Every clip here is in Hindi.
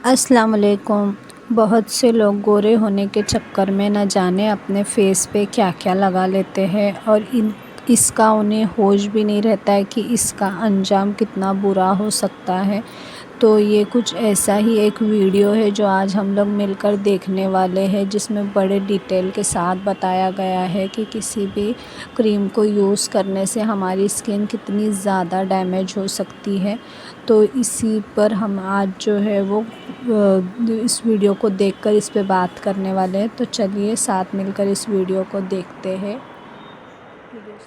अस्सलाम वालेकुम। बहुत से लोग गोरे होने के चक्कर में न जाने अपने फेस पे क्या-क्या लगा लेते हैं और इसका उन्हें होश भी नहीं रहता है कि इसका अंजाम कितना बुरा हो सकता है। तो ये कुछ ऐसा ही एक वीडियो है जो आज हम लोग मिलकर देखने वाले हैं, जिसमें बड़े डिटेल के साथ बताया गया है कि किसी भी क्रीम को यूज़ करने से हमारी स्किन कितनी ज़्यादा डैमेज हो सकती है। तो इसी पर हम आज जो है वो इस वीडियो को देखकर इस पे बात करने वाले हैं। तो चलिए साथ मिलकर इस वीडियो को देखते हैं।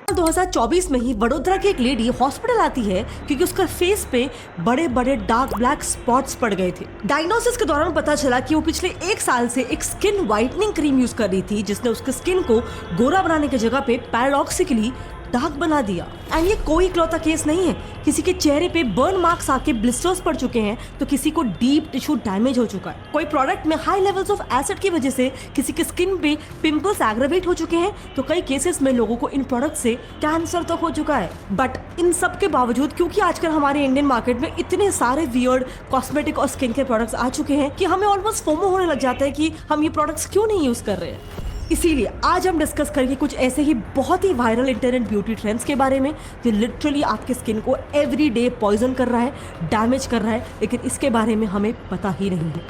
2024 में ही वडोदरा की एक लेडी हॉस्पिटल आती है क्योंकि उसका फेस पे बड़े बड़े डार्क ब्लैक स्पॉट्स पड़ गए थे। डायग्नोसिस के दौरान पता चला कि वो पिछले 1 साल से एक स्किन वाइटनिंग क्रीम यूज कर रही थी, जिसने उसके स्किन को गोरा बनाने की जगह पे पैराडॉक्सिकली डार्क बना दिया। एंड ये कोई इकलौता केस नहीं है। किसी के चेहरे पे बर्न मार्क्स आके ब्लिस्टर्स पड़ चुके हैं, तो किसी को डीप टिश्यू डैमेज हो चुका है। कोई प्रोडक्ट में हाई लेवल्स ऑफ एसिड की वजह से किसी के स्किन पे पिंपल्स एग्रेवेट हो चुके हैं, तो कई केसेस में लोगों को इन प्रोडक्ट से कैंसर तक हो चुका है। बट इन सब के बावजूद, क्योंकि आजकल हमारे इंडियन मार्केट में इतने सारे वियर्ड कॉस्मेटिक और स्किन केयर प्रोडक्ट्स आ चुके हैं कि हमें ऑलमोस्ट फोमो होने लग जाता है कि हम ये प्रोडक्ट्स क्यों नहीं यूज कर रहे हैं। इसीलिए आज हम डिस्कस करेंगे कुछ ऐसे ही बहुत ही वायरल इंटरनेट ब्यूटी ट्रेंड्स के बारे में जो लिटरली आपके स्किन को एवरी डे पॉइजन कर रहा है, डैमेज कर रहा है, लेकिन इसके बारे में हमें पता ही नहीं है।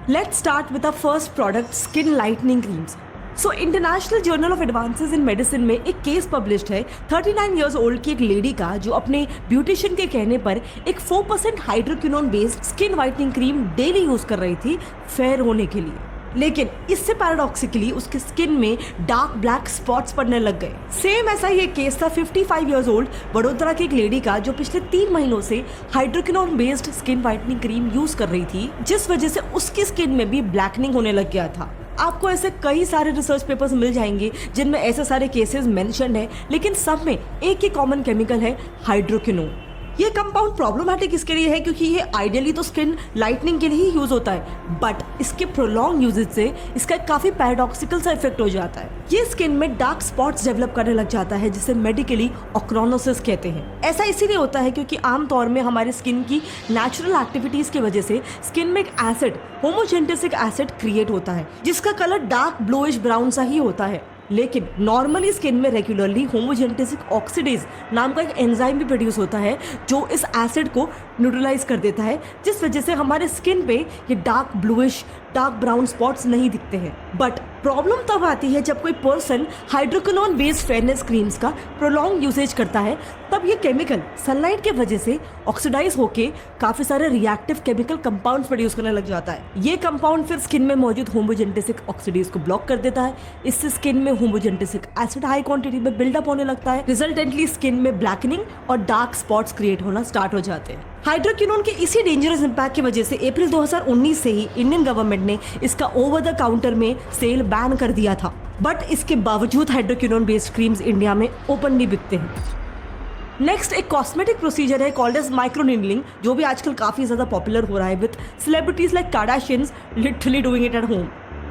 Let's start with the first product, skin lightening creams. So international journal of advances in medicine में एक केस पब्लिश्ड है 39 ईयर्स ओल्ड की एक लेडी का, जो अपने ब्यूटिशियन के कहने पर एक 4% hydroquinone based skin whitening cream daily use कर रही थी फेयर होने के लिए। लेकिन इससे पैराडॉक्सिकली उसके स्किन में डार्क ब्लैक स्पॉट्स पड़ने लग गए। सेम ऐसा ही एक केस था 55 ईयर्स ओल्ड वडोदरा की एक लेडी का, जो पिछले 3 महीनों से hydroquinone based skin whitening cream use कर रही थी, जिस वजह से उसकी स्किन में भी ब्लैकनिंग होने लग गया था। आपको ऐसे कई सारे रिसर्च पेपर्स मिल जाएंगे जिनमें ऐसे सारे केसेस मेंशन है, लेकिन सब में एक ही कॉमन केमिकल है, हाइड्रोक्विनोन। ये कंपाउंड प्रॉब्लमैटिक इसके लिए है क्योंकि ये आइडियली तो स्किन लाइटनिंग के लिए ही यूज होता है, बट इसके प्रोलॉन्ग यूजेज से इसका काफी पैराडॉक्सिकल सा इफेक्ट हो जाता है। ये स्किन में डार्क स्पॉट्स डेवलप करने लग जाता है, जिसे मेडिकली ऑक्रोनोसिस कहते हैं। ऐसा इसीलिए होता है क्योंकि आमतौर में हमारे स्किन की नेचुरल एक्टिविटीज की वजह से स्किन में एक एसिड, होमोजेंटेसिक एसिड क्रिएट होता है, जिसका कलर डार्क ब्लूइश ब्राउन सा ही होता है। लेकिन नॉर्मली स्किन में रेगुलरली होमोजेंटेसिक ऑक्सीडेज नाम का एक एंजाइम भी प्रोड्यूस होता है, जो इस एसिड को न्यूट्रलाइज कर देता है, जिस वजह से हमारे स्किन पे ये dark bluish, dark brown spots नहीं दिखते हैं। बट प्रॉब्लम तब आती है जब कोई person hydroquinone based fairness creams का प्रोलॉन्ग यूसेज करता है। तब ये केमिकल सनलाइट के वजह से ऑक्सीडाइज होके काफी सारे रिएक्टिव केमिकल कंपाउंड्स प्रोड्यूस करने लग जाता है। ये कंपाउंड फिर स्किन में मौजूद होमोजेंटेसिक ऑक्सीडेज को ब्लॉक कर देता है। इससे स्किन में होमोजेंटेसिक एसिड हाई क्वांटिटी में बिल्डअप होने लगता है। रिजल्टेंटली स्किन में ब्लैकनिंग और डार्क स्पॉट्स क्रिएट होना स्टार्ट हो जाते हैं। हाइड्रोक्विनोन के इसी डेंजरस इंपैक्ट की वजह से अप्रैल 2019 से ही इंडियन गवर्नमेंट ने इसका ओवर द काउंटर में सेल बैन कर दिया था, बट इसके बावजूद हाइड्रोक्विनोन बेस्ड क्रीम्स इंडिया में ओपनली बिकते हैं। नेक्स्ट एक कॉस्मेटिक प्रोसीजर है कॉल्ड एज माइक्रोनीडलिंग, जो भी आजकल काफी ज्यादा पॉपुलर हो रहा है with celebrities like Kardashians literally doing it at home.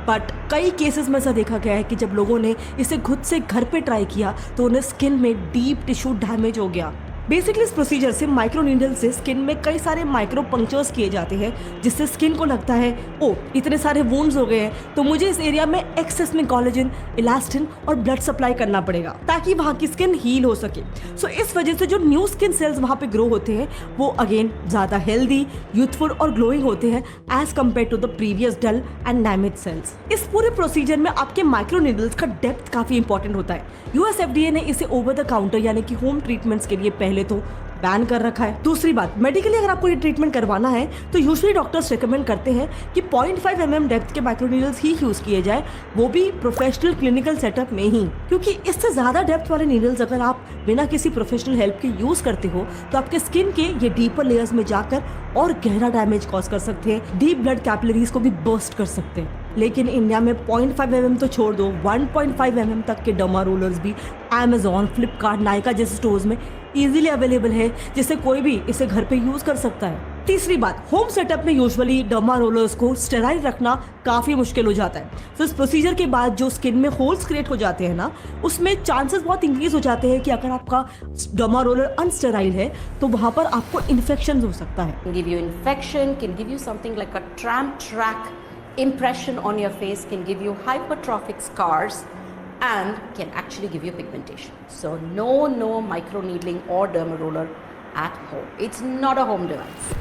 But कई केसेस में ऐसा देखा गया है कि जब लोगों ने इसे खुद से घर पे ट्राई किया तो उन्हें स्किन में डीप टिश्यू डैमेज हो गया। बेसिकली इस प्रोसीजर से, माइक्रो नीडल से स्किन में कई सारे माइक्रो पंक्चर्स किए जाते हैं, जिससे स्किन को लगता है ओ इतने सारे वुंड्स हो गए हैं, तो मुझे इस एरिया में एक्सेस में कोलेजन, इलास्टिन और ब्लड सप्लाई करना पड़ेगा ताकि वहाँ की स्किन हील हो सके। सो इस वजह से जो न्यू स्किन सेल्स वहाँ पे ग्रो होते हैं वो अगेन ज़्यादा हेल्दी, यूथफुल और ग्लोइंग होते हैं as compare to the previous dull and damage cells. इस पूरे प्रोसीजर में आपके माइक्रो नीडल्स का डेप्थ काफ़ी इंपॉर्टेंट होता है। यूएस एफडीए ने इसे ओवर द काउंटर यानी कि होम ट्रीटमेंट्स के लिए पहले तो बैन कर रखा है। दूसरी बात, मेडिकली अगर आपको ये ट्रीटमेंट करवाना है तो यूजुअली डॉक्टर्स रिकमेंड करते हैं कि 0.5 mm डेप्थ के माइक्रोनीडल्स ही यूज किए जाए, वो भी प्रोफेशनल क्लिनिकल सेटअप में ही, क्योंकि इससे ज्यादा डेप्थ वाले नीडल्स अगर आप बिना किसी प्रोफेशनल हेल्प के यूज करते हो तो आपके स्किन के ये डीपर लेयर्स में जाकर और गहरा डैमेज कॉज कर सकते हैं, डीप ब्लड कैपिलरीज को भी बर्स्ट कर सकते हैं। लेकिन इंडिया में 0.5 mm तो छोड़ दो, 1.5 mm तक के डर्मा रोलर्स भी अमेजॉन, फ्लिपकार्ट, नायका जैसे स्टोर्स में इजीली अवेलेबल है, जिससे कोई भी इसे घर पे यूज कर सकता है। तीसरी बात, होम सेटअप में यूजुअली डर्मा रोलर्स को स्टेराइल रखना काफ़ी मुश्किल हो जाता है। तो इस प्रोसीजर के बाद जो स्किन में होल्स क्रिएट हो जाते हैं ना, उसमें चांसेस बहुत इंक्रीज हो जाते हैं कि अगर आपका डर्मा रोलर अनस्टेराइल है तो वहाँ पर आपको इन्फेक्शन हो सकता है। Can give you infection, can give you something like a tramp track impression on your face, can give you hypertrophic scars and can actually give you pigmentation. So no microneedling or derma roller at home. It's not a home device.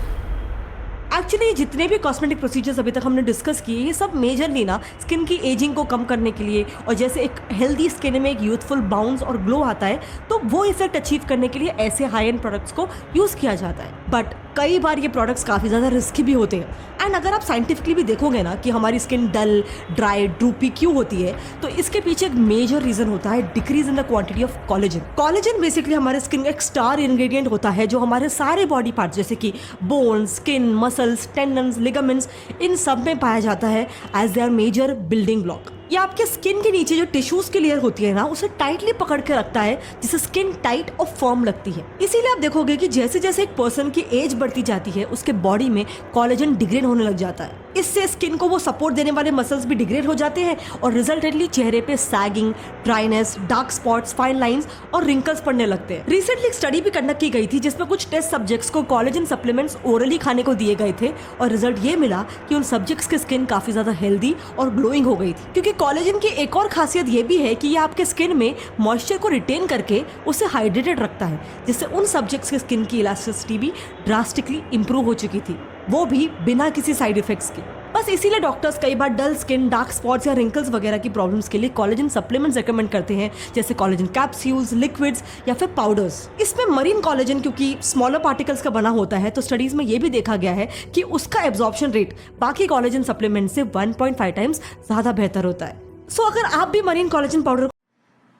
Actually जितने भी कॉस्मेटिक प्रोसीजर्स अभी तक हमने डिस्कस किए, ये सब मेजरली ना स्किन की एजिंग को कम करने के लिए, और जैसे एक हेल्दी स्किन में एक यूथफुल बाउंस और ग्लो आता है, तो वो इफेक्ट अचीव करने के लिए ऐसे हाई एंड प्रोडक्ट्स को यूज़ किया जाता है। बट कई बार ये प्रोडक्ट्स काफ़ी ज़्यादा रिस्की भी होते हैं। एंड अगर आप साइंटिफिकली भी देखोगे ना कि हमारी स्किन डल, ड्राई, ड्रूपी क्यों होती है, तो इसके पीछे एक मेजर रीज़न होता है decrease in the quantity of collagen. Collagen basically हमारे स्किन का एक स्टार इंग्रेडिएंट होता है जो हमारे सारे बॉडी पार्ट्स जैसे कि bones, skin, muscles, tendons, ligaments, इन सब में पाया जाता है as their major building block. ये आपके स्किन के नीचे जो टिश्यूज की लेयर होती है ना, उसे टाइटली पकड़ के रखता है, जिससे स्किन टाइट और फर्म लगती है। इसीलिए आप देखोगे कि जैसे जैसे एक पर्सन की एज बढ़ती जाती है, उसके बॉडी में कोलेजन डिग्रेड होने लग जाता है। इससे स्किन को वो सपोर्ट देने वाले मसल्स भी डिग्रेड हो जाते हैं और रिजल्टेंटली चेहरे पे sagging, dryness, dark spots, fine lines और रिंकल्स पड़ने लगते हैं। रिसेंटली एक स्टडी भी कंडक्ट की गई थी जिसमें कुछ टेस्ट सब्जेक्ट्स को कोलेजन सप्लीमेंट्स ओरली खाने को दिए गए थे और रिजल्ट ये मिला कि उन सब्जेक्ट्स की स्किन काफी ज्यादा हेल्दी और ग्लोइंग हो गई थी। क्योंकि कोलेजन की एक और खासियत ये भी है कि ये आपके स्किन में मॉइस्चर को रिटेन करके उसे हाइड्रेटेड रखता है, जिससे उन सब्जेक्ट्स की स्किन की इलास्टिसिटी भी ड्रास्टिकली इंप्रूव हो चुकी थी, वो भी बिना किसी साइड इफेक्ट्स के। बस इसीलिए डॉक्टर्स कई बार डल स्किन, डार्क स्पॉट्स या रिंकल्स वगैरह की प्रॉब्लम्स के लिए कोलेजन सप्लीमेंट्स रेकमेंड करते हैं, जैसे कोलेजन कैप्सूल्स, लिक्विड्स या फिर पाउडर्स। इसमें मरीन कोलेजन क्योंकि स्मॉलर पार्टिकल्स का बना होता है, तो स्टडीज में ये भी देखा गया है कि उसका एब्जॉर्प्शन रेट बाकी कोलेजन सप्लीमेंट से 1.5 टाइम्स ज़्यादा बेहतर होता है। सो अगर आप भी मरीन कोलेजन पाउडर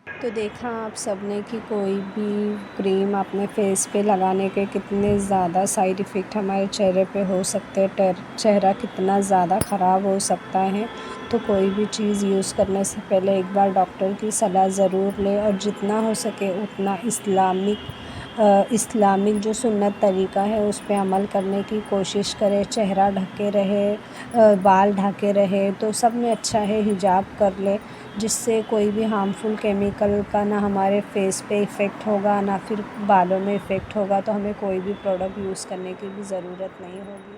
तो देखा आप सबने कि कोई भी क्रीम अपने फेस पे लगाने के कितने ज़्यादा साइड इफ़ेक्ट हमारे चेहरे पे हो सकते हैं, चेहरा कितना ज़्यादा ख़राब हो सकता है। तो कोई भी चीज़ यूज़ करने से पहले एक बार डॉक्टर की सलाह ज़रूर लें और जितना हो सके उतना इस्लामिक जो सुन्नत तरीका है उस पे अमल करने की कोशिश करें। चेहरा ढके रहे, बाल ढके रहे, तो सब में अच्छा है हिजाब कर ले, जिससे कोई भी हार्मफुल केमिकल का ना हमारे फेस पे इफ़ेक्ट होगा ना फिर बालों में इफ़ेक्ट होगा, तो हमें कोई भी प्रोडक्ट यूज़ करने की भी ज़रूरत नहीं होगी।